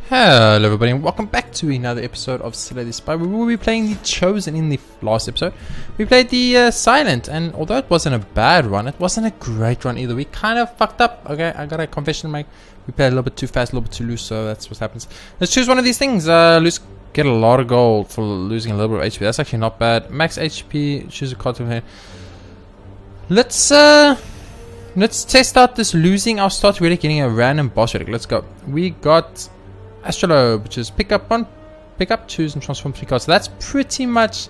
Hello everybody and welcome back to another episode of Slay the Spire. We will be playing the Chosen in the last episode. We played the Silent, and although it wasn't a bad run, it wasn't a great run either. We kind of fucked up. Okay, I got a confession to make. We played a little bit too fast, a little bit too loose, so that's what happens. Let's choose one of these things. Lose, get a lot of gold for losing a little bit of HP. That's actually not bad. Max HP, choose a card from here. Let's test out this losing. I'll start really getting a random boss relic. Let's go. We got Astrolabe, which is pick up 1, pick up 2 and transform 3 cards. So that's pretty much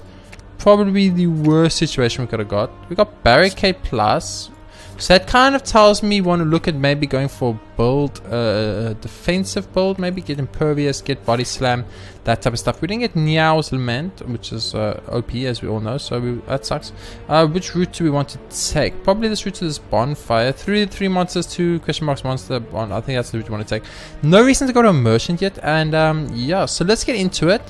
probably the worst situation we could have got. We got Barricade Plus, so that kind of tells me want to look at maybe going for build, defensive build, maybe get Impervious, get Body Slam, that type of stuff. We didn't get Niao's Lament, which is OP as we all know, so that sucks. Which route do we want to take? Probably this route to this bonfire. 3 monsters, 2 question marks monster. I think that's the route we want to take. No reason to go to a merchant yet, and yeah, so let's get into it.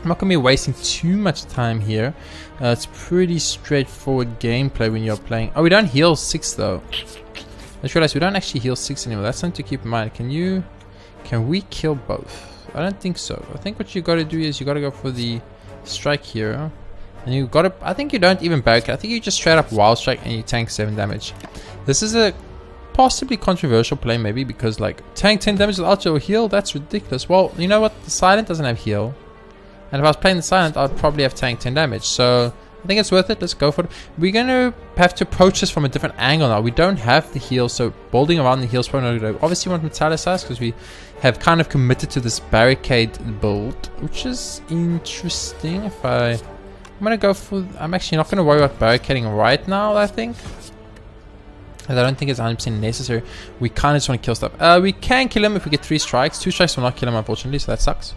I'm not going to be wasting too much time here. It's pretty straightforward gameplay when you're playing. Oh, we don't heal 6 though. I just realized we don't actually heal 6 anymore. That's something to keep in mind. Can we kill both? I don't think so. I think what you got to do is you got to go for the strike here. And you got to, I think you don't even barricade. I think you just straight up wild strike and you tank 7 damage. This is a possibly controversial play maybe, because like tank 10 damage without your heal, that's ridiculous. Well, you know what? The Silent doesn't have heal. And if I was playing the Silent, I'd probably have tanked 10 damage. So I think it's worth it. Let's go for it. We're going to have to approach this from a different angle now. We don't have the heal, so building around the heal is probably not good. Obviously, we want Metallicize because we have kind of committed to this barricade build, which is interesting. I'm going to go for... I'm actually not going to worry about barricading right now, I think. I don't think it's 100% necessary. We kind of just want to kill stuff. We can kill him if we get 3 strikes. 2 strikes will not kill him, unfortunately, so that sucks.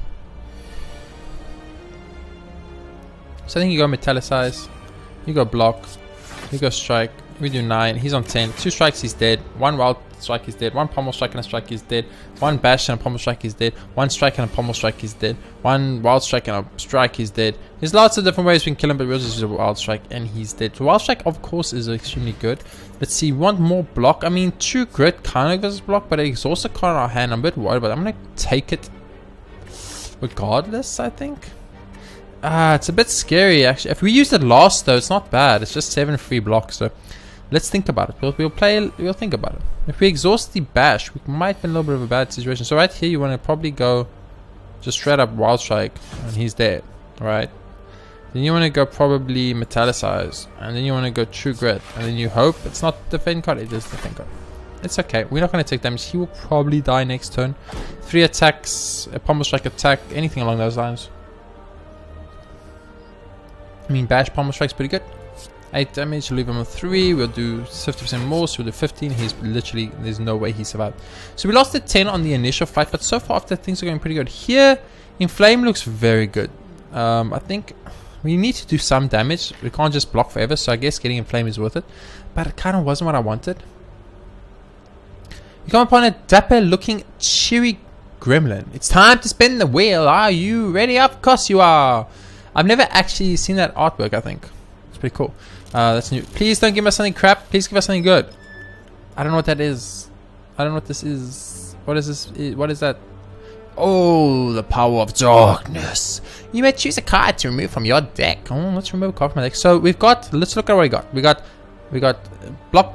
So I think you go Metallicize, you go block, you go strike, we do 9, he's on 10, 2 strikes he's dead, 1 wild strike is dead, 1 pommel strike and a strike is dead, 1 bash and a pommel strike is dead, 1 strike and a pommel strike is dead, 1 wild strike and a strike is dead. There's lots of different ways we can kill him, but we'll just use a wild strike and he's dead. So wild strike of course is extremely good. Let's see, want more block. I mean, True Grit kind of gives us block, but it exhausts a card in our hand. I'm a bit worried about it. I'm going to take it regardless, I think. It's a bit scary actually. If we used it last though, it's not bad. It's just 7 free blocks, so let's think about it. We'll think about it. If we exhaust the bash, we might be in a little bit of a bad situation. So right here you want to probably go just straight up wild strike and he's dead, right? Then you want to go probably Metallicize, and then you want to go True Grit, and then you hope it's not the defend card. It is the defend card. It's okay. We're not going to take damage. He will probably die next turn. 3 attacks, a pommel strike attack, anything along those lines. I mean, bash pommel strike's pretty good. 8 damage, leave him on 3. We'll do 50% more, so we'll do 15. He's literally, there's no way he survived. So we lost the 10 on the initial fight, but so far after things are going pretty good. Here, Inflame looks very good. I think we need to do some damage. We can't just block forever, so I guess getting Inflame is worth it. But it kind of wasn't what I wanted. You come upon a dapper looking cheery gremlin. It's time to spin the wheel. Are you ready? Of course you are. I've never actually seen that artwork, I think. It's pretty cool. That's new. Please don't give us something crap. Please give us something good. I don't know what that is. I don't know what this is. What is this? What is that? Oh, the power of darkness. You may choose a card to remove from your deck. Oh, let's remove a card from my deck. So we've got, let's look at what we got. We got block.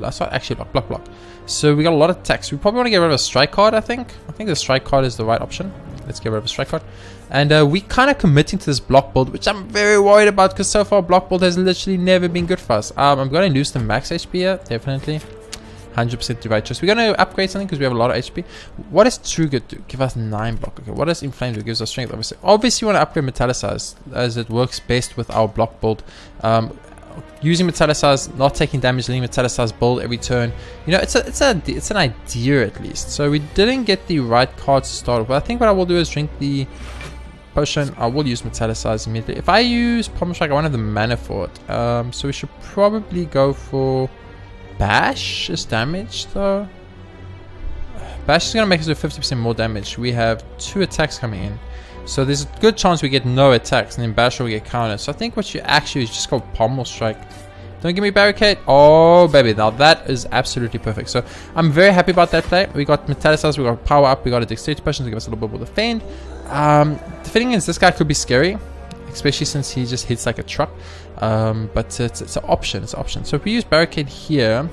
That's not actually block. So we got a lot of attacks. We probably want to get rid of a strike card, I think. I think the strike card is the right option. Let's get rid of a strike card. And we kind of committing to this block build, which I'm very worried about because so far block build has literally never been good for us. I'm going to lose the max HP here, definitely. 100% the right choice. We're going to upgrade something because we have a lot of HP. What does True Grit do? Give us 9 block. Okay, what does Inflame do? It gives us strength, obviously. Obviously, you want to upgrade Metallicize as it works best with our block build. Using Metallicize, not taking damage, letting Metallicize build every turn. You know, it's an idea at least. So we didn't get the right cards to start with. But I think what I will do is drink the potion. I will use Metallicize immediately. If I use Pommel Strike, I want to have the mana for it. So we should probably go for Bash as damage though. Bash is going to make us do 50% more damage. We have 2 attacks coming in. So there's a good chance we get no attacks and then Bash will get countered. So I think what you actually is just go Pommel Strike Don't give me barricade. Oh, baby. Now that is absolutely perfect. So I'm very happy about that play. We got Metallicize, we got power up, we got a dexterity potion to give us a little bit more defend. The thing is, this guy could be scary, especially since he just hits like a truck. But it's an option. It's an option. So if we use barricade here,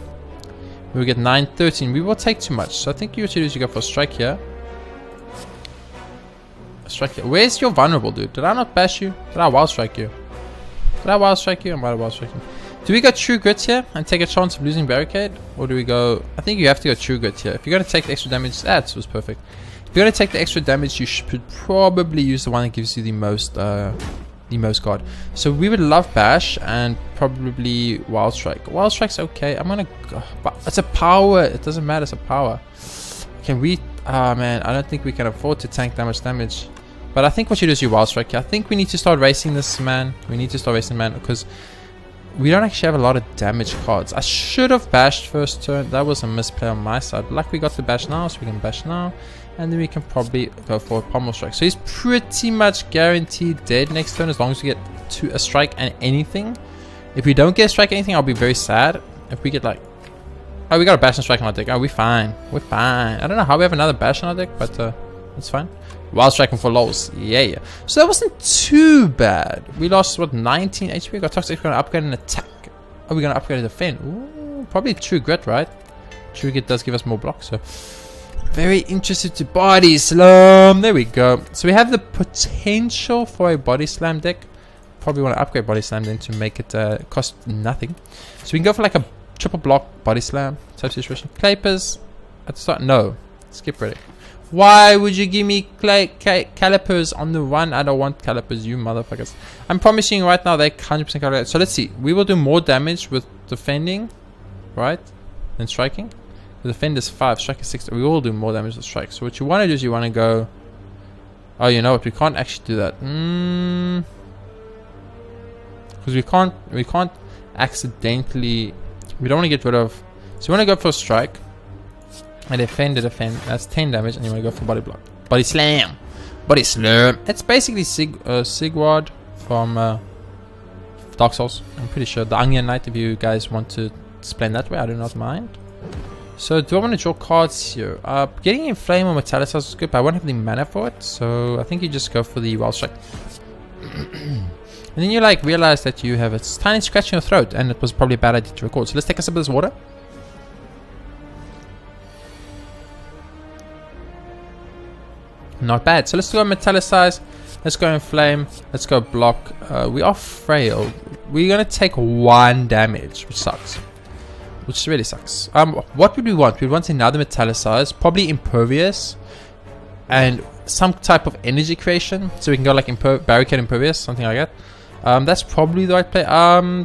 we will get 9-13. We will take too much. So I think what you do is you go for a strike here. A strike here. Where's your vulnerable, dude? Did I not bash you? Did I wild strike you? Did I wild strike you? I might have wild strike you. Do we go true grit here and take a chance of losing barricade? Or do we go... I think you have to go true grit here. If you're going to take the extra damage... That was perfect. If you're going to take the extra damage, you should probably use the one that gives you the most guard. So we would love bash and probably wild strike. Wild strike's okay. I'm going to... But it's a power. It doesn't matter. It's a power. Can we... Ah, man. I don't think we can afford to tank that much damage. But I think what you do is you wild strike here. I think we need to start racing this man. We need to start racing man because... we don't actually have a lot of damage cards. I should have bashed first turn. That was a misplay on my side. But like we got the bash now, so we can bash now. And then we can probably go for a pommel strike. So he's pretty much guaranteed dead next turn as long as we get to a strike and anything. If we don't get a strike anything, I'll be very sad. If we get like... Oh, we got a bash and strike on our deck. Oh, we're fine. We're fine. I don't know how we have another bash on our deck, but it's fine. Wild striking for lols. Yeah. So that wasn't too bad. We lost, what, 19 HP? We got toxic. We're going to upgrade an attack. Oh, we're going to upgrade a defend. Ooh, probably true grit, right? True grit does give us more blocks. So very interested to body slam. There we go. So we have the potential for a body slam deck. Probably want to upgrade body slam then to make it cost nothing. So we can go for like a triple block body slam type situation. Clapers at the start. No. Skip ready. Why would you give me calipers on the run? I don't want calipers, you motherfuckers. I'm promising you right now they're 100% calculated. So let's see. We will do more damage with defending, right? Than striking. The defend is 5, strike is 6. We will do more damage with strike. So what you want to do is you want to go... Oh, you know what? We can't actually do that. Because we can't accidentally... We don't want to get rid of... So you want to go for a strike. And defend. That's 10 damage, and you want to go for body block. Body slam. Body slam. It's basically Sigward from Dark Souls. I'm pretty sure. The Onion Knight, if you guys want to explain that way, I do not mind. So do I want to draw cards here? Getting Inflame or Metallicize is good, but I won't have the mana for it. So I think you just go for the Wild Strike. And then you like realize that you have a tiny scratch in your throat, and it was probably a bad idea to record. So let's take a sip of this water. Not bad. So let's go Metallicize. Let's go Inflame. Let's go block. We are frail. We're going to take 1 damage, which sucks. Which really sucks. What would we want? We want another Metallicize. Probably Impervious. And some type of energy creation. So we can go like Barricade Impervious. Something like that. That's probably the right play.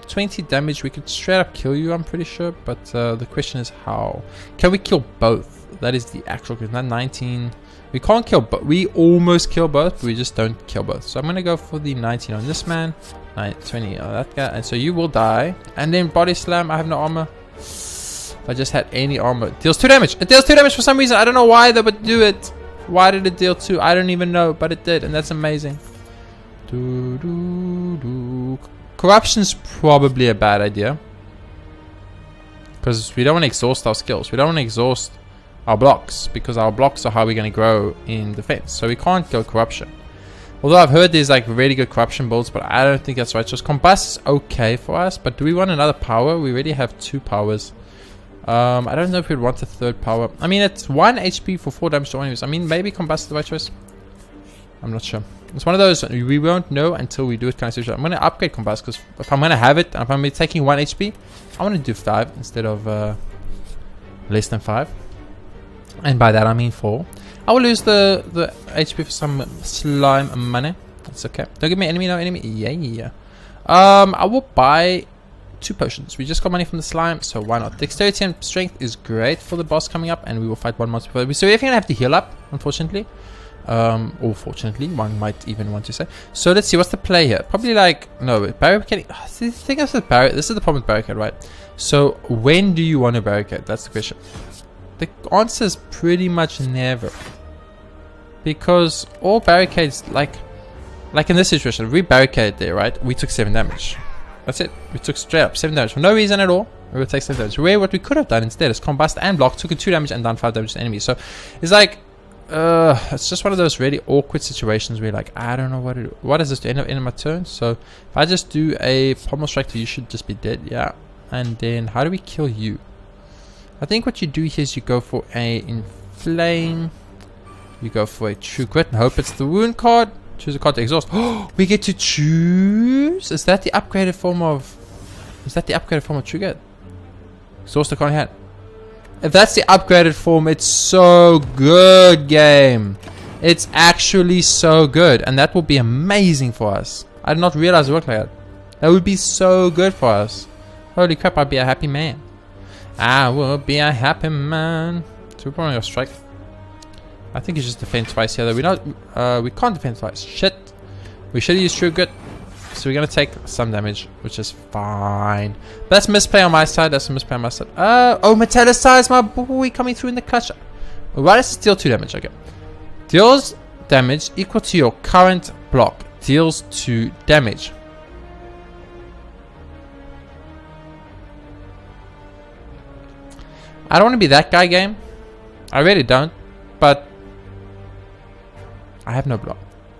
20 damage. We could straight up kill you, I'm pretty sure. But the question is how. Can we kill both? That is the actual question. Not 19... We can't kill both. We almost kill both, but we just don't kill both. So I'm going to go for the 19 on this man. 20 on that guy. And so you will die. And then body slam. I have no armor. If I just had any armor. It deals 2 damage. It deals 2 damage for some reason. I don't know why they would do it. Why did it deal 2? I don't even know. But it did. And that's amazing. Corruption's probably a bad idea. Because we don't want to exhaust our skills. We don't want to exhaust our blocks, because our blocks are how we're going to grow in defense. So we can't go corruption. Although I've heard there's like really good corruption builds, but I don't think that's right. Just combust is okay for us, but do we want another power? We already have 2 powers. I don't know if we'd want a 3rd power. I mean, it's 1 HP for 4 damage to all enemies. I mean, maybe combust is the right choice. I'm not sure. It's one of those we won't know until we do it kind of situation. I'm going to upgrade combust, because if I'm going to have it, and if I'm taking 1 HP, I want to do 5 instead of less than 5. And by that I mean 4. I will lose the HP for some slime money. That's okay. Don't give me enemy, no enemy. Yeah. I will buy 2 potions. We just got money from the slime, so why not? Dexterity and strength is great for the boss coming up, and we will fight 1 monster. So we're gonna have to heal up, unfortunately. Or fortunately, one might even want to say. So let's see, what's the play here? Probably like, no, barricade. The thing is with barricade, this is the problem with barricade, right? So when do you want to barricade? That's the question. The answer is pretty much never. Because all barricades, like in this situation, we barricaded there, right? We took 7 damage. That's it. We took straight up 7 damage for no reason at all. We would take 7 damage. Where what we could have done instead is combust and block, took a 2 damage and done 5 damage to enemies. So it's like it's just one of those really awkward situations where like I don't know what to do. What is this to end of my turn? So if I just do a pommel strike to you, should just be dead. Yeah. And then how do we kill you? I think what you do here is you go for a inflame. You go for a true grit and hope it's the wound card. Choose a card to exhaust. Oh, we get to choose. Is that the upgraded form of? Is that the upgraded form of true grit? Exhaust the card in hand. If that's the upgraded form, it's so good, game. It's actually so good, and that will be amazing for us. I did not realize it worked like that. That would be so good for us. Holy crap! I'd be a happy man. I will be a happy man. So we're probably gonna strike. I think you just defend twice here. Though we can't defend twice. Shit. We should use true grit. So we're gonna take some damage, which is fine. But that's misplay on my side. That's a misplay on my side. Oh, metallicize, my boy, coming through in the clutch. Why does it deal 2 damage? Okay. Deals damage equal to your current block. Deals 2 damage. I don't want to be that guy, game. I really don't. But I have no block.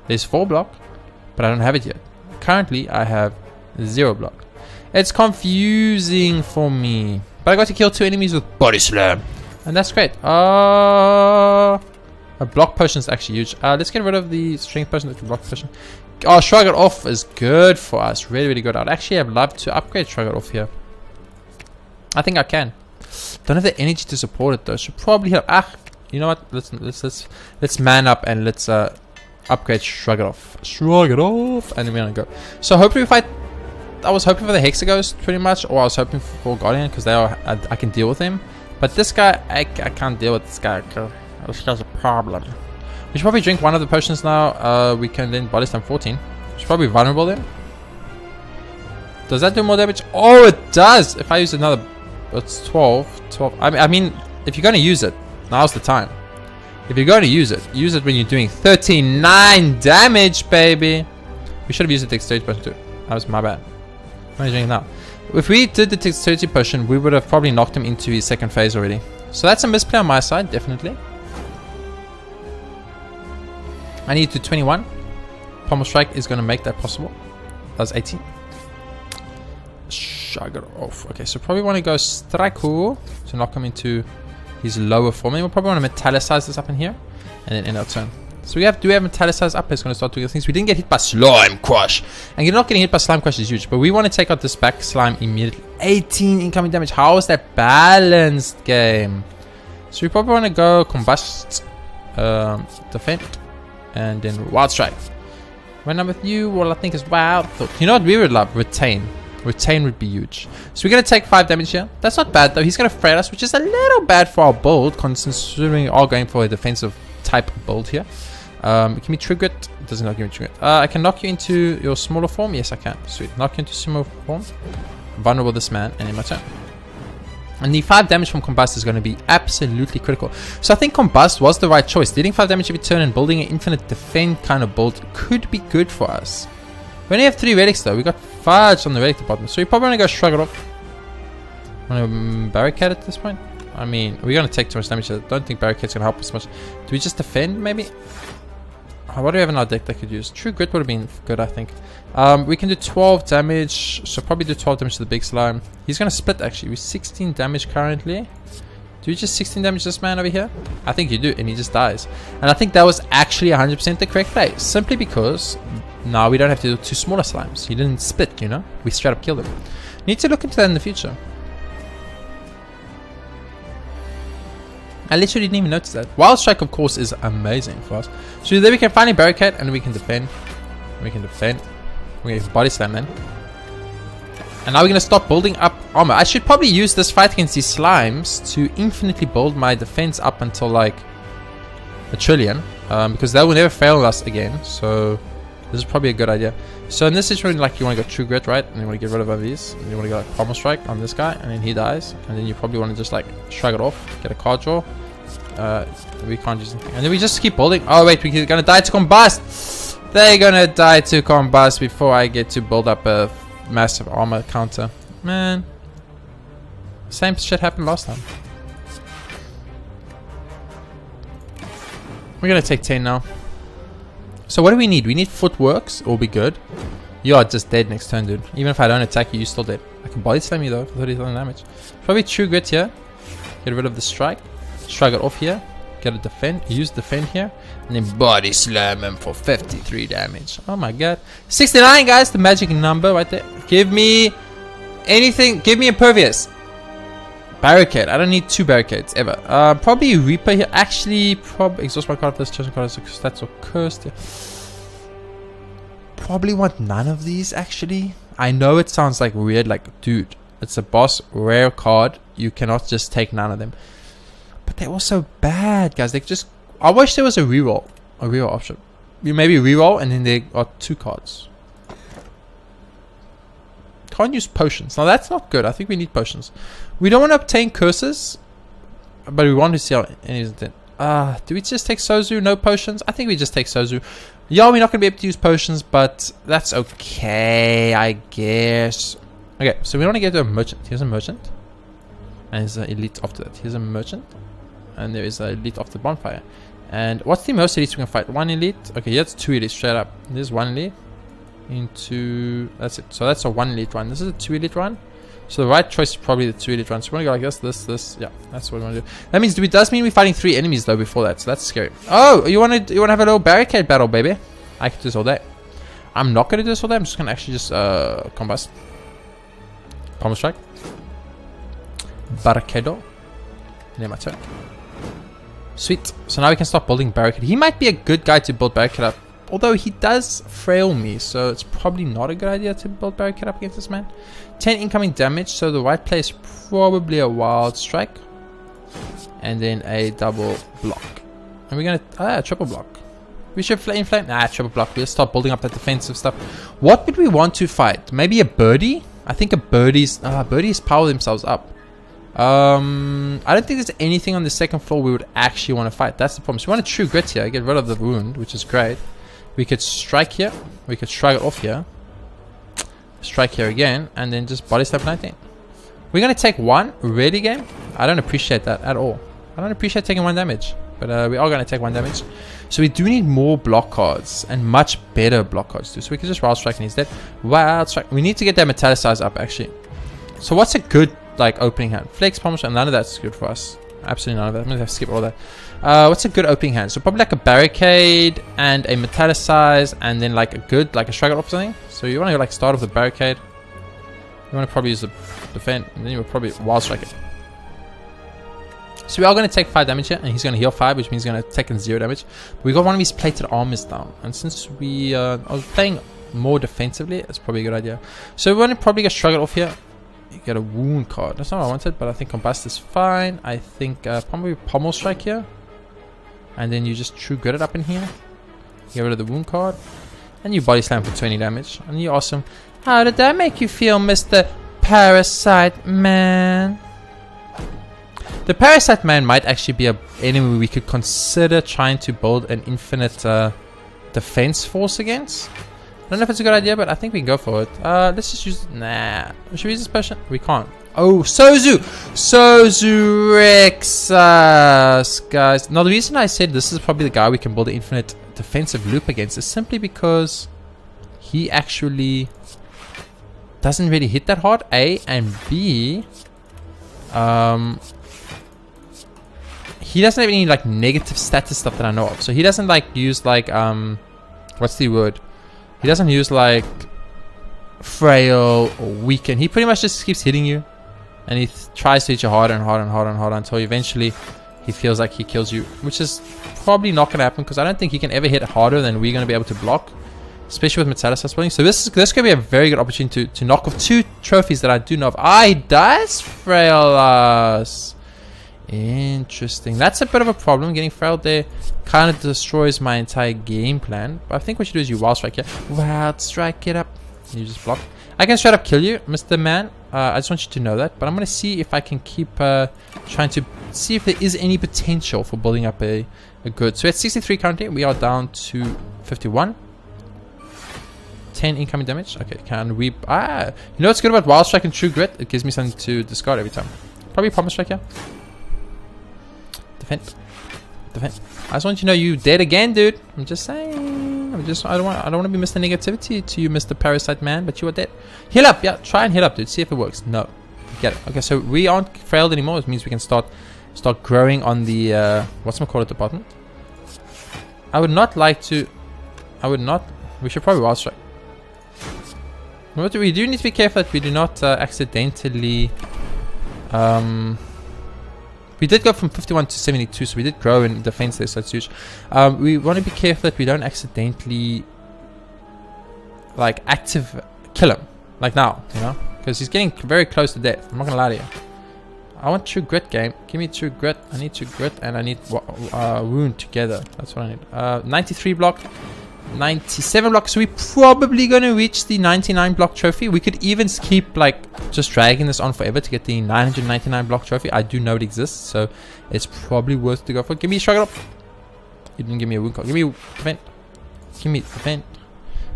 There's 4 block, but I don't have it yet. Currently, I have 0 block. It's confusing for me. But I got to kill 2 enemies with body slam. And that's great. A block potion is actually huge. Let's get rid of the strength potion. Let's block potion. Oh, shrug it off is good for us. Really, really good. I'd actually have loved to upgrade shrug it off here. I think I can. Don't have the energy to support it though. Should probably help. You know what? Let's man up and let's upgrade shrug it off. Shrug it off, and then we're gonna go. So hopefully, if I was hoping for the Hexaghost pretty much, or I was hoping for Guardian because they are I can deal with him. But this guy, I can't deal with this guy. This guy's a problem. We should probably drink one of the potions now. We can then body slam 14. It's probably vulnerable then. Does that do more damage? Oh, it does. If I use another, it's 12. 12. I mean, if you're gonna use it, now's the time. If you're going to use it when you're doing 39 damage, baby. We should have used the dexterity potion too. That was my bad. What are you doing now? If we did the dexterity potion, we would have probably knocked him into his second phase already. So that's a misplay on my side, definitely. I need to 21. Pommel strike is going to make that possible. That's 18. Shrug it off. Okay, so probably want to go Strike-o to knock him into his lower form. And we'll probably want to metallicize this up in here and then end our turn. So do we have metallicize up? It's going to start doing things. We didn't get hit by Slime Crush. And you're not getting hit by Slime Crush is huge. But we want to take out this back slime immediately. 18 incoming damage. How is that balanced, game? So we probably want to go Combust, Defend, and then Wild Strike. When I'm with you, well, I think is Wild Thought. You know what we would love? Retain. Retain would be huge. So we're going to take 5 damage here. That's not bad though. He's going to fray us, which is a little bad for our build, considering we are going for a defensive type build here. Can we trigger it? It does not give me trigger it. I can knock you into your smaller form. Yes, I can. Sweet. Knock you into smaller form. Vulnerable this man, and in my turn. And the 5 damage from Combust is going to be absolutely critical. So I think Combust was the right choice. Dealing 5 damage every turn and building an infinite defend kind of build could be good for us. We only have 3 relics though. We got fudge on the relic department. So we probably want to go shrug it off. Want to barricade at this point? I mean, we're going to take too much damage. I don't think barricade's going to help us much. Do we just defend maybe? What do we have in our deck that could use? True Grit would have been good, I think. We can do 12 damage. So probably do 12 damage to the big slime. He's going to split actually. We're 16 damage currently. Do you just 16 damage this man over here? I think you do, and he just dies. And I think that was actually 100% the correct play. Simply because now we don't have to do 2 smaller slimes. He didn't split, you know? We straight up killed him. Need to look into that in the future. I literally didn't even notice that. Wild Strike, of course, is amazing for us. So there we can finally barricade, and we can defend. We can defend. We can body slam then. And now we're going to start building up armor. I should probably use this fight against these slimes to infinitely build my defense up until like 1 trillion. Because that will never fail us again. So this is probably a good idea. So in this situation, like, you want to go True Grit, right? And you want to get rid of one of these. And you want to go like Pommel Strike on this guy. And then he dies. And then you probably want to just like shrug it off. Get a card draw. We can't use anything. And then we just keep building. Oh wait, we're going to die to Combust. They're going to die to Combust before I get to build up a massive armor counter. Man. Same shit happened last time. We're gonna take 10 now. So what do we need? We need footworks, or be good. You are just dead next turn, dude. Even if I don't attack you, you're still dead. I can body slam you though for 30,000 damage. Probably true grit here. Get rid of the strike. Strike it off here. Get a defend. Use defend here. And then body slam him for 53 damage. Oh my god. 69, guys. The magic number right there. Give me anything. Give me impervious. Barricade. I don't need 2 barricades ever. Probably Reaper here. Actually, probably exhaust my card. This chosen card is stats or cursed. Yeah. Probably want none of these actually. I know it sounds like weird, like dude, it's a boss rare card. You cannot just take none of them. But they're also bad, guys. They just. I wish there was a reroll option. You maybe reroll and then they got 2 cards. Can't use potions. Now that's not good. I think we need potions. We don't want to obtain curses, but we want to see how any is it. Do we just take Sozu? No potions? I think we just take Sozu. Yeah, we're not going to be able to use potions, but that's okay, I guess. Okay, so we want to get to a merchant. Here's a merchant. And there's an elite after that. Here's a merchant. And there is an elite after the bonfire. And what's the most elites we can fight? 1 elite. Okay, here's 2 elites straight up. There's 1 elite. Into... That's it. So that's a 1 elite run. This is a 2 elite run. So the right choice is probably the 2 elite run. So we're going to go like this. Yeah, that's what we want to do. That means, it does mean we're fighting 3 enemies though before that. So that's scary. Oh, you want to have a little barricade battle, baby? I can do this all day. I'm not going to do this all day. I'm just going to actually just combust. Pommel strike. Barricado. Near my turn. Sweet. So now we can start building barricade. He might be a good guy to build barricade up. Although he does frail me, so it's probably not a good idea to build barricade up against this man. 10 incoming damage, so the right play is probably a wild strike. And then a double block. And we're gonna triple block. We should flame. Nah, triple block. We'll start building up that defensive stuff. What would we want to fight? Maybe a birdie? I think a birdie's birdies power themselves up. I don't think there's anything on the second floor we would actually want to fight. That's the problem. So we want a true grit here, get rid of the wound, which is great. We could strike here. We could strike it off here. Strike here again. And then just body slap 19. We're going to take 1. Really, game? I don't appreciate that at all. I don't appreciate taking 1 damage. But we are going to take 1 damage. So we do need more block cards. And much better block cards too. So we can just wild strike and he's dead. Wild strike. We need to get that metallicize up actually. So what's a good like opening hand? Flex, pommel, and none of that's good for us. Absolutely none of that. I'm going to have to skip all that. What's a good opening hand? So probably like a barricade and a metallicize and then like a good, like a strike off something. So you want to like start off the barricade. You want to probably use the defend and then you will probably wild strike it. So we are going to take 5 damage here and he's going to heal 5, which means he's going to take 0 damage. But we got one of his plated armors down. And since we I was playing more defensively, it's probably a good idea. So we want to probably get struggle off here. You get a wound card. That's not what I wanted, but I think combust is fine. I think probably pommel strike here. And then you just true grit it up in here. Get rid of the wound card. And you body slam for 20 damage. And you're awesome. How did that make you feel, Mr. Parasite Man? The Parasite Man might actually be an enemy we could consider trying to build an infinite defense force against. I don't know if it's a good idea, but I think we can go for it. Let's just use... Nah. Should we use this potion? We can't. Oh, Sozu! Sozu Rexus, guys. Now, the reason I said this is probably the guy we can build an infinite defensive loop against is simply because he actually doesn't really hit that hard, A, and B... he doesn't have any like negative status stuff that I know of. So he doesn't like use like what's the word? He doesn't use like frail or weaken. He pretty much just keeps hitting you, and he tries to hit you harder and harder and harder and harder until eventually he feels like he kills you, which is probably not gonna happen because I don't think he can ever hit harder than we're gonna be able to block, especially with Metallus building. So this could be a very good opportunity to knock off 2 trophies that I do know of. He does frail us. Interesting. That's a bit of a problem. Getting frailed there kind of destroys my entire game plan. But I think what you do is you wild strike here. Wild strike it up. And you just block. I can straight up kill you, Mr. Man. I just want you to know that. But I'm going to see if I can keep trying to see if there is any potential for building up a good. So at 63 currently. We are down to 51. 10 incoming damage. Okay, can we... Ah! You know what's good about Wild Strike and True Grit? It gives me something to discard every time. Probably Promise Strike, yeah. Defend. Defend. I just want you to know you dead again, dude. I'm just saying. I don't want to be Mr. Negativity to you, Mr. Parasite Man, but you are dead. Heal up, yeah. Try and heal up, dude. See if it works. No. Get it. Okay, so we aren't frailed anymore. It means we can start growing on the whatchamacallit department. I would not like to. I would not. We should probably Wild Strike. What we do need to be careful that we do not accidentally. We did go from 51 to 72, so we did grow in defense there, so that's huge. We want to be careful that we don't accidentally like kill him like now, you know, because he's getting very close to death. I'm not gonna lie to you. I want True Grit, game. Give me True Grit. I need True Grit and I need Wound together. That's what I need. 93 block, 97 block. So we're probably going to reach the 99 block trophy. We could even keep like just dragging this on forever to get the 999 block trophy. I do know it exists, so it's probably worth to go for. Give me a Shrug It Off. You didn't give me a wound card. Give me Prevent. Give me Prevent.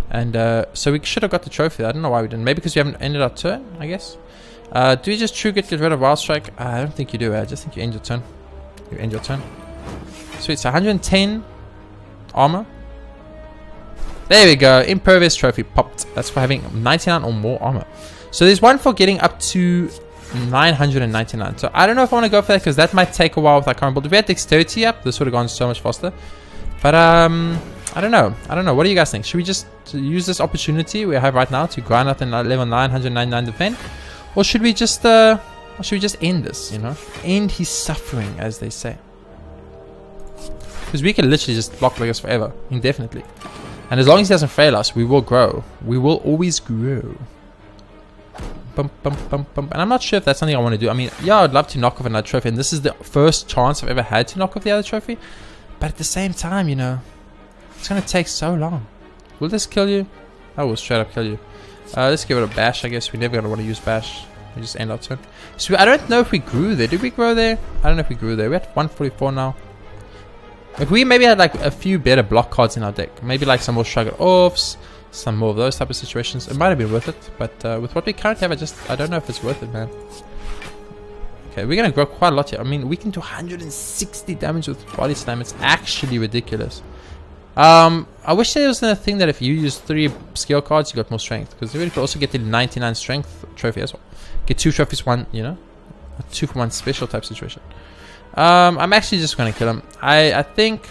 And so we should have got the trophy. I don't know why we didn't. Maybe because we haven't ended our turn, I guess. Do you just True Grit, get rid of Wild Strike? I don't think you do. I just think you end your turn. You end your turn. Sweet. So 110 armor. There we go. Impervious trophy popped. That's for having 99 or more armor. So there's one for getting up to 999. So I don't know if I want to go for that because that might take a while with our current build. If we had dexterity up, this would have gone so much faster. But I don't know. What do you guys think? Should we just use this opportunity we have right now to grind out the level 999 defend? Or should we just end this, you know? End his suffering, as they say. Because we can literally just block Aegis forever, indefinitely. And as long as he doesn't fail us, we will grow. We will always grow. Bum, bum, bum, bum. And I'm not sure if that's something I want to do. I mean, yeah, I'd love to knock off another trophy. And this is the first chance I've ever had to knock off the other trophy. But at the same time, you know, it's going to take so long. Will this kill you? I will straight up kill you. Let's give it a bash, I guess. We're never going to want to use bash. We just end our turn. So I don't know if we grew there. Did we grow there? I don't know if we grew there. We're at 144 now. If we maybe had like a few better block cards in our deck. Maybe like some more Shrug It Offs. Some more of those type of situations. It might have been worth it. But with what we currently have, I don't know if it's worth it, man. Okay, we're going to grow quite a lot here. I mean, we can do 160 damage with Body Slam. It's actually ridiculous. I wish there was a thing that if you use 3 skill cards, you got more strength. Because we could also get the 99 strength trophy as well. Get 2 trophies, 1, you know, a 2 for 1 special type situation. I'm actually just going to kill him. I think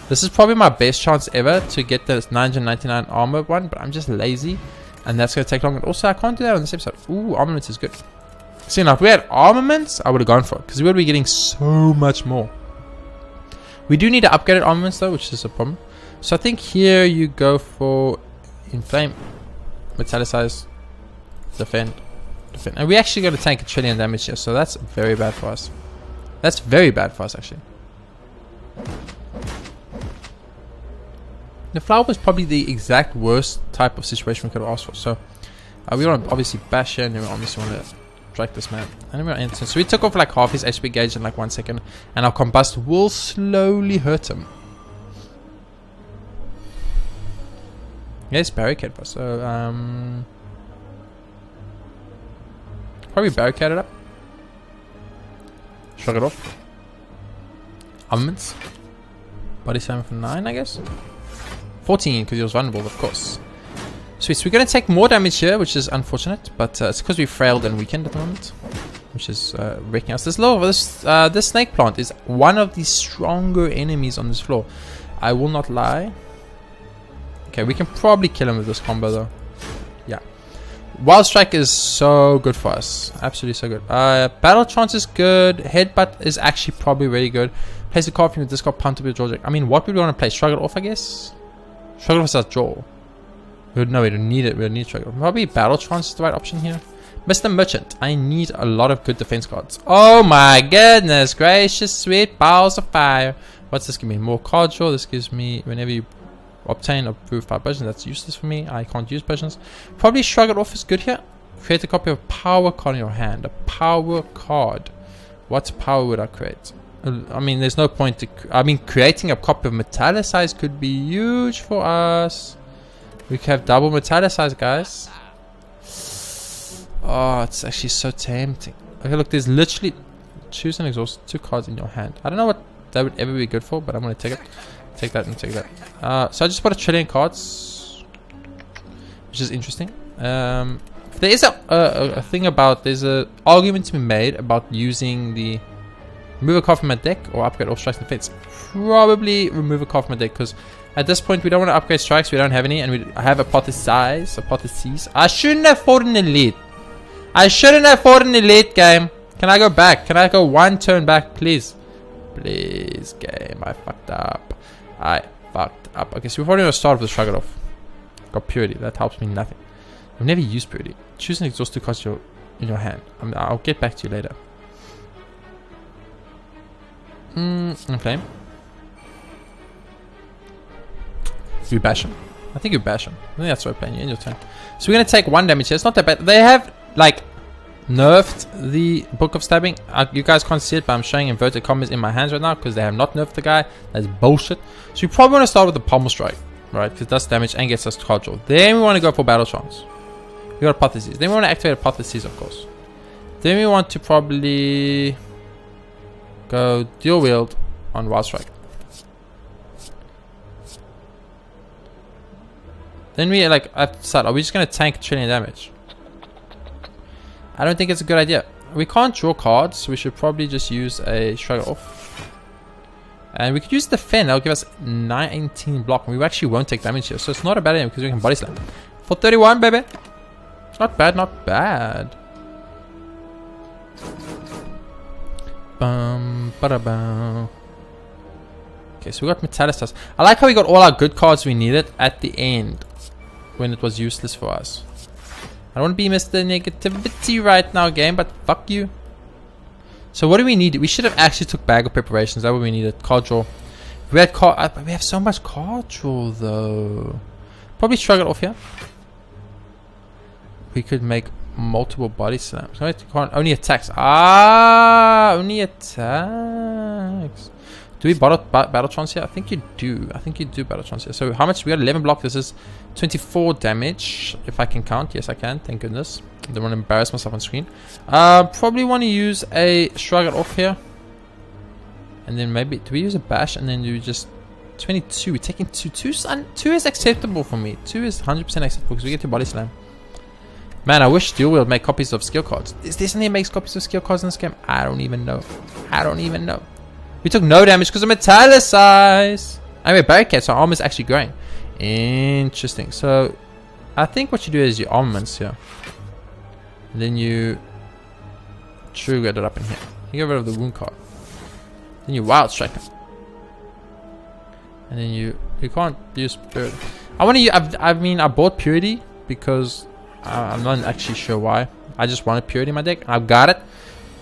this is probably my best chance ever to get this 999 armor one, but I'm just lazy. And that's going to take long. And also, I can't do that on this episode. Ooh, armaments is good. See, now if we had armaments, I would have gone for it. Because we would be getting so much more. We do need to upgrade armaments though, which is a problem. So I think here you go for Inflame, Metallicize, Defend. And we actually got to tank 1 trillion damage here, so that's very bad for us. That's very bad for us actually. The flower was probably the exact worst type of situation we could have asked for. So we want to obviously bash here, and then we obviously want to strike this man. And then we're instant. So we took off like half his HP gauge in like 1 second, and our combust will slowly hurt him. Yes, barricade us. So probably barricade it up. Shrug It Off. Armaments. Body Slam for 9, I guess. 14 because he was vulnerable, of course. Sweet. So we're going to take more damage here, which is unfortunate, but it's because we frailed and weakened at the moment, which is wrecking us. This snake plant is one of the stronger enemies on this floor. I will not lie. Okay, we can probably kill him with this combo though. Yeah. Wild Strike is so good for us. Absolutely so good. Battle Trance is good. Headbutt is actually probably really good. Place a card from your discard, punt to your draw deck. I mean, what would we want to play? Shrug It Off, I guess? Shrug It Off is our draw. No, we don't need it. We don't need Shrug It Off. Probably Battle Trance is the right option here. Mr. Merchant, I need a lot of good defense cards. Oh my goodness gracious, sweet balls of fire. What's this give me? More card draw. This gives me, whenever you obtain approved by potions, that's useless for me. I can't use potions. Probably Shrug It Off is good here. Create a copy of a power card in your hand. A power card. What power would I create? I mean, there's no point to... I mean, creating a copy of Metallicize could be huge for us. We can have double metallicize, guys. Oh, it's actually so tempting. Okay, look, there's literally choose and exhaust 2 cards in your hand. I don't know what that would ever be good for, but I'm gonna take it. Take that and take that. So I just put 1 trillion cards, which is interesting. There is a thing about, there's a argument to be made about using the remove a card from my deck or upgrade all strikes and defense. Probably remove a card from my deck, because at this point we don't want to upgrade strikes, we don't have any, and we have hypotheses. I shouldn't have fought an elite. I shouldn't have fought an elite game. Can I go back? Can I go 1 turn back, please? Please, game. I fucked up. Okay, so we're probably going to start with the shrug it off. Got purity. That helps me nothing. I've never used purity. Choose an exhaust 2 cards in your hand. I'll get back to you later. Okay. You bash him. I think you bash him. I think that's what we're playing. You in your turn. So we're going to take 1 damage here. It's not that bad. They have, like, nerfed the Book of Stabbing. You guys can't see it, but I'm showing inverted commas in my hands right now because they have not nerfed the guy. That's bullshit. So you probably want to start with the Pommel Strike, right? Because it does damage and gets us card draw. Then we want to go for Battle Trance. We got Hypotheses. Then we want to activate Hypotheses, of course. Then we want to probably go Dual Wield on Wild Strike. Then we like have to decide, are we just going to tank 1 trillion damage? I don't think it's a good idea. We can't draw cards, so we should probably just use a shrug off. And we could use defend. That'll give us 19 block, and we actually won't take damage here. So it's not a bad idea because we can body slam. For 31, baby. Not bad, not bad. Okay, so we got Metallistas. I like how we got all our good cards we needed at the end when it was useless for us. I don't want to be Mr. Negativity right now, game, but fuck you. So what do we need? We should have actually took bag of preparations. That's what we needed. Card draw. We had card. We have so much card draw though. Probably shrug it off here. We could make multiple body slams. Only attacks. Ah, only attacks. Do we battle trance here? I think you do. I think you do battle trance here. So how much? We got 11 block. This is 24 damage. If I can count. Yes, I can. Thank goodness. I don't want to embarrass myself on screen. Probably want to use a shrug it off here. And then maybe, do we use a bash? And then do just 22. We're taking 2. 2 is acceptable for me. 2 is 100% acceptable because we get to body slam. Man, I wish Dual Wield make copies of skill cards. Is there something that makes copies of skill cards in this game? I don't even know. I don't even know. We took no damage because of Metallicize. I mean, barricade, so our armor is actually growing. Interesting. So, I think what you do is your armaments here. And then you trigger it up in here. You get rid of the wound card. Then you wild strike him. And then you can't use spirit. I want to use, I bought purity because I'm not actually sure why. I just wanted purity in my deck. I've got it.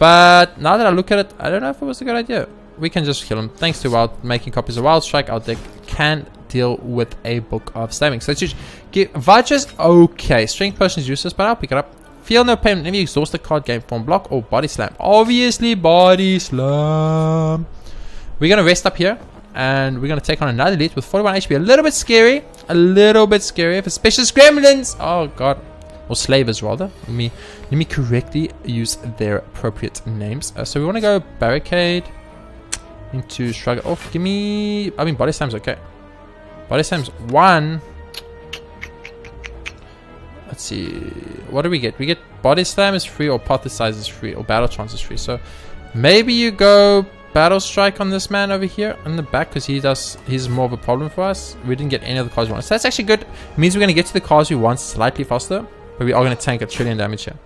But now that I look at it, I don't know if it was a good idea. We can just kill him. Thanks to making copies of Wild Strike, our deck can deal with a Book of Stabbing. So let's just give Vouchers. Okay, Strength Potion is useless, but I'll pick it up. Feel no pain whenever you exhaust the card, game form, block, or body slam. Obviously, body slam. We're going to rest up here, and we're going to take on another elite with 41 HP. A little bit scary. A little bit scary for Specialist Gremlins. Oh, God. Or slavers, rather. Let me correctly use their appropriate names. So we want to go Barricade into Shrug it off. Give me... I mean, Body Slam's okay. Body Slam's 1. Let's see. What do we get? We get Body Slam is free, or Hypothesize is free, or Battle Trance is free. So maybe you go Battle Strike on this man over here in the back, because he's more of a problem for us. We didn't get any of the cards we want. So that's actually good. It means we're going to get to the cards we want slightly faster, but we are going to tank 1 trillion damage here.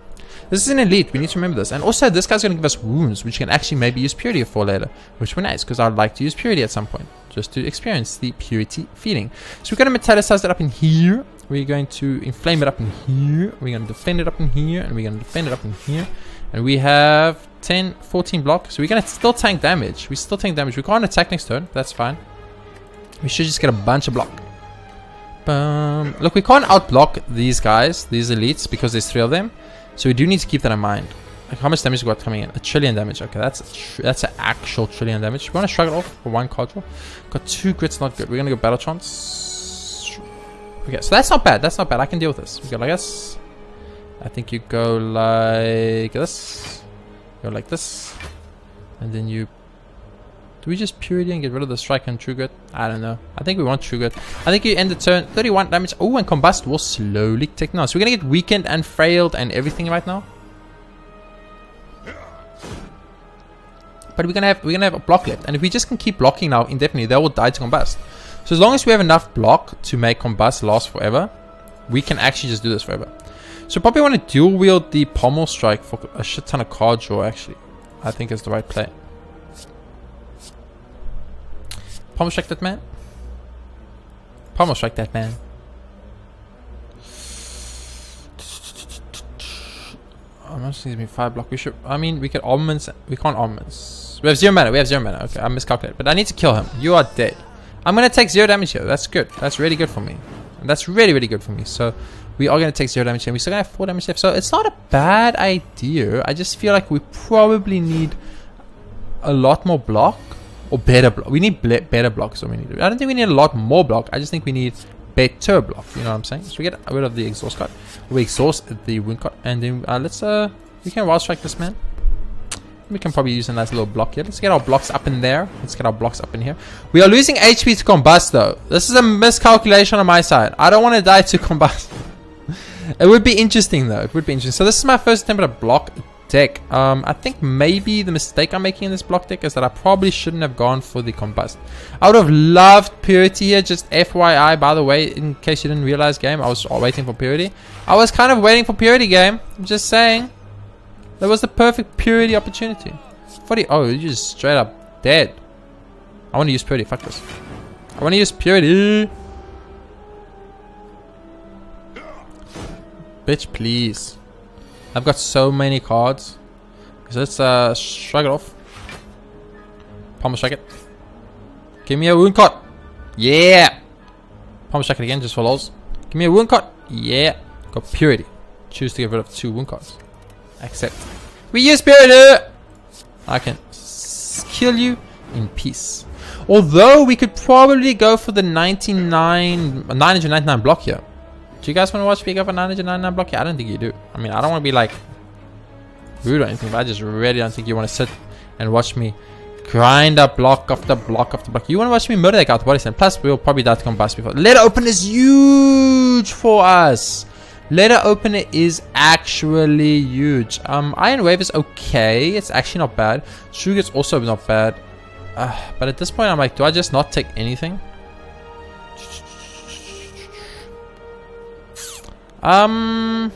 This is an elite. We need to remember this. And also, this guy's going to give us wounds, which you can actually maybe use purity for later, which would be nice, because I'd like to use purity at some point, just to experience the purity feeling. So we're going to metallicize that up in here. We're going to inflame it up in here. We're going to defend it up in here, and we're going to defend it up in here. And we have 10, 14 block. So we're going to still tank damage. We still tank damage. We can't attack next turn. That's fine. We should just get a bunch of block. Look, we can't outblock these guys, these elites, because there's 3 of them. So we do need to keep that in mind. Like, how much damage we got coming in? 1 trillion damage. Okay, that's an actual 1 trillion damage. We want to shrug it off for 1 card draw. Got 2 grits, not good. We're going to go Battle Trance. Okay, so that's not bad. That's not bad. I can deal with this. We go like this. I think you go like this. Go like this. And then you... Do we just purity and get rid of the strike and true good? I don't know. I think we want true good. I think you end the turn. 31 damage. Oh, and combust will slowly take down. So we're going to get weakened and frailed and everything right now. But we're gonna have a block left, and if we just can keep blocking now indefinitely, they will die to combust. So as long as we have enough block to make combust last forever, we can actually just do this forever. So probably want to dual wield the pommel strike for a shit ton of card draw. Actually, I think is the right play. Pommel strike that man. Pommel strike that man. Almost needs me 5 block. We should. I mean, we could armaments. We can't armaments. We have 0 mana. We have 0 mana. Okay, I miscalculated. But I need to kill him. You are dead. I'm gonna take 0 damage here. That's good. That's really good for me. And that's really, really good for me. So we are gonna take 0 damage here. We still gonna have 4 damage left. So it's not a bad idea. I just feel like we probably need a lot more block or better block. We need better block. So we need. I don't think we need a lot more block. I just think we need better block. You know what I'm saying? So we get rid of the exhaust card. We exhaust the wound card, and then we can wild strike this man. We can probably use a nice little block here. Let's get our blocks up in there. Let's get our blocks up in here. We are losing HP to combust though. This is a miscalculation on my side. I don't want to die to combust. It would be interesting though. It would be interesting. So this is my first attempt at a block deck. I think maybe the mistake I'm making in this block deck is that I probably shouldn't have gone for the combust. I would have loved purity here. Just FYI, by the way, in case you didn't realize, game, I was waiting for purity. I was kind of waiting for purity, game. I'm just saying. That was the perfect purity opportunity. 40. Oh, you're just straight up dead. I want to use purity. Fuck this. I want to use purity. Bitch, please. I've got so many cards. So let's shrug it off. Pommel strike it. Give me a wound card. Yeah. Pommel strike it again just for lols. Give me a wound card. Yeah. Got purity. Choose to get rid of 2 wound cards. Accept. We use purity. I can kill you in peace. Although we could probably go for the 999 block here. Do you guys want to watch me go for 999 block here? I don't think you do. I mean, I don't want to be like rude or anything, but I just really don't think you want to sit and watch me grind up block after block after block. You want to watch me murder that guy with body slam. Plus, we'll probably die to combust before. Letter opener is huge for us. Letter opener is actually huge. Iron Wave is okay. It's actually not bad. Sugar's also not bad. But at this point, I'm like, do I just not take anything? I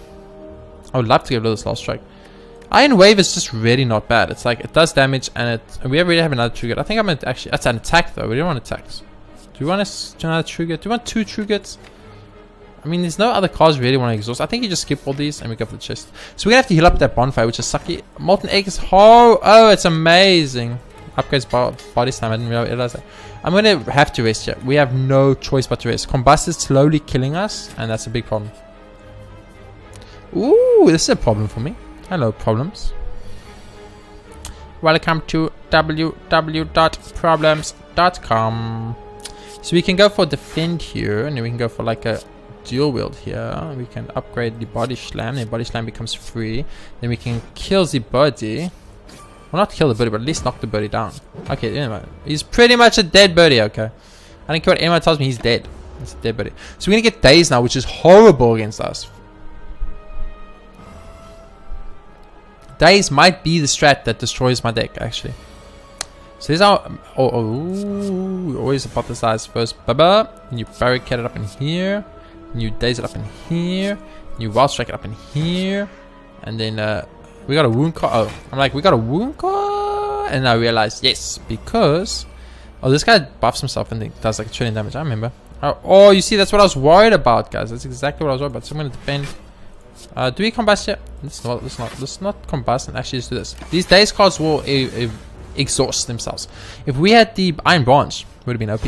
would love to get rid of this last strike. Iron Wave is just really not bad. It's like, it does damage and we already have another true good. I think I'm gonna actually, that's an attack though. We don't want attacks. Do we want another true good? Do we want 2 true goods? I mean, there's no other cards we really want to exhaust. I think you just skip all these and we go for the chest. So we're gonna have to heal up that bonfire, which is sucky. Molten Aegis. Oh, it's amazing. Upgrades body slam. I didn't realize that. I'm gonna have to rest here. We have no choice but to rest. Combust is slowly killing us, and that's a big problem. Ooh, this is a problem for me. Hello, problems. Welcome to www.problems.com. So we can go for defend here, and then we can go for like a dual wield here. We can upgrade the body slam, and body slam becomes free. Then we can kill the body. Well, not kill the birdie, but at least knock the birdie down. Okay, anyway. He's pretty much a dead birdie, okay. I don't care what anyone tells me, he's dead. It's a dead birdie. So we're going to get Daze now, which is horrible against us. Daze might be the strat that destroys my deck, actually. So here's our... we always hypothesize first. Baba. And you barricade it up in here. And you Daze it up in here. And you wild strike it up in here. And then... we got a wound card. Oh, I'm like, we got a wound card, and I realized yes, because this guy buffs himself and does like a trillion damage. I remember. Oh, you see, that's what I was worried about, guys. That's exactly what I was worried about. So I'm gonna defend. Do we combust yet? Let's not combust and actually just do this. These Daze cards will exhaust themselves. If we had the Iron Branch, it would have been OP.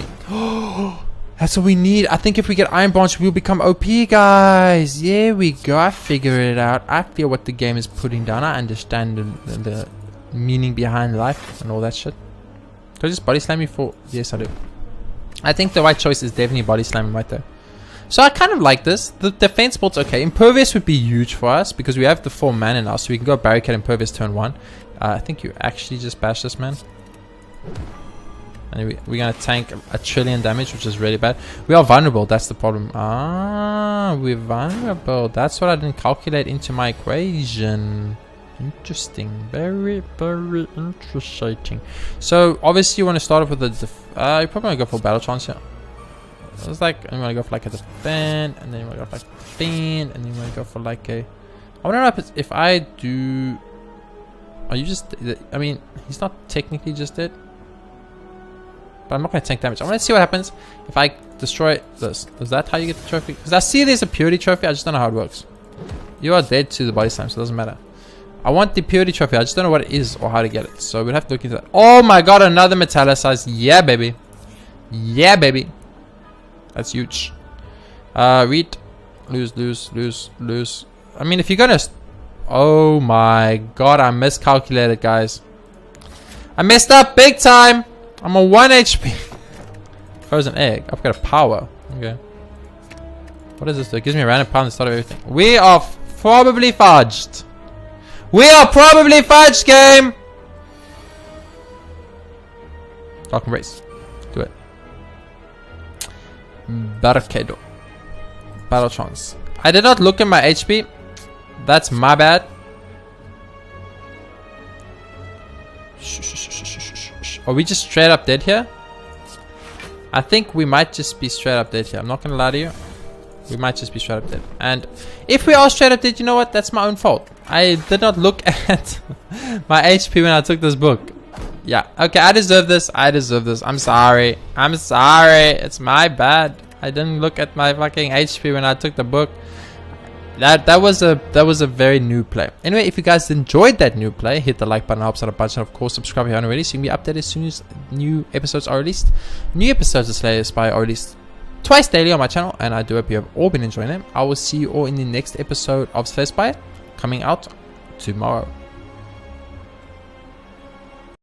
That's what we need. I think if we get Iron Branch, we'll become OP, guys. There we go. I figured it out. I feel what the game is putting down. I understand the meaning behind life and all that shit. Do I just body slam you for... Yes, I do. I think the right choice is definitely body slamming right there. So I kind of like this. The defense build's okay. Impervious would be huge for us because we have the 4 mana now, so we can go barricade Impervious turn 1. I think you actually just bash this, man. And we're gonna tank a trillion damage, which is really bad. We are vulnerable, that's the problem. Ah, we're vulnerable. That's what I didn't calculate into my equation. Interesting. Very, very interesting. So, obviously you want to start off with the... you probably want to go for battle chance here. It's like, you want to go for like a defend, and then you want to go for like a defend, and then you want to go for like a... I wonder if I do... Are you just... I mean, he's not technically just dead. But I'm not going to tank damage. I want to see what happens if I destroy this. Is that how you get the trophy? Because I see there's a purity trophy. I just don't know how it works. You are dead to the body slam, so it doesn't matter. I want the purity trophy. I just don't know what it is or how to get it. So we'll have to look into that. Oh my god, another metallicized. Yeah, baby. Yeah, baby. That's huge. Read. Lose. I mean, if you're going to... Oh my god, I miscalculated, guys. I messed up big time. I'm on 1 HP. Frozen egg. I've got a power. Okay. What does this do? It gives me a random power at the start of everything. We are probably fudged. We are probably fudged, game. Dark Embrace. Do it. Barricado. Battle chance. I did not look at my HP. That's my bad. Are we just straight up dead here? I think we might just be straight up dead here. I'm not gonna lie to you. We might just be straight up dead. And if we are straight up dead, you know what? That's my own fault. I did not look at my HP when I took this book. Yeah. Okay, I deserve this. I deserve this. I'm sorry. I'm sorry. It's my bad. I didn't look at my fucking HP when I took the book. That was a very new play. Anyway, if you guys enjoyed that new play, hit the like button, helps out a bunch, and of course subscribe if you haven't already, so you can be updated as soon as new episodes are released. New episodes of Slay the Spire are released twice daily on my channel, and I do hope you have all been enjoying them. I will see you all in the next episode of Slay the Spire, coming out tomorrow.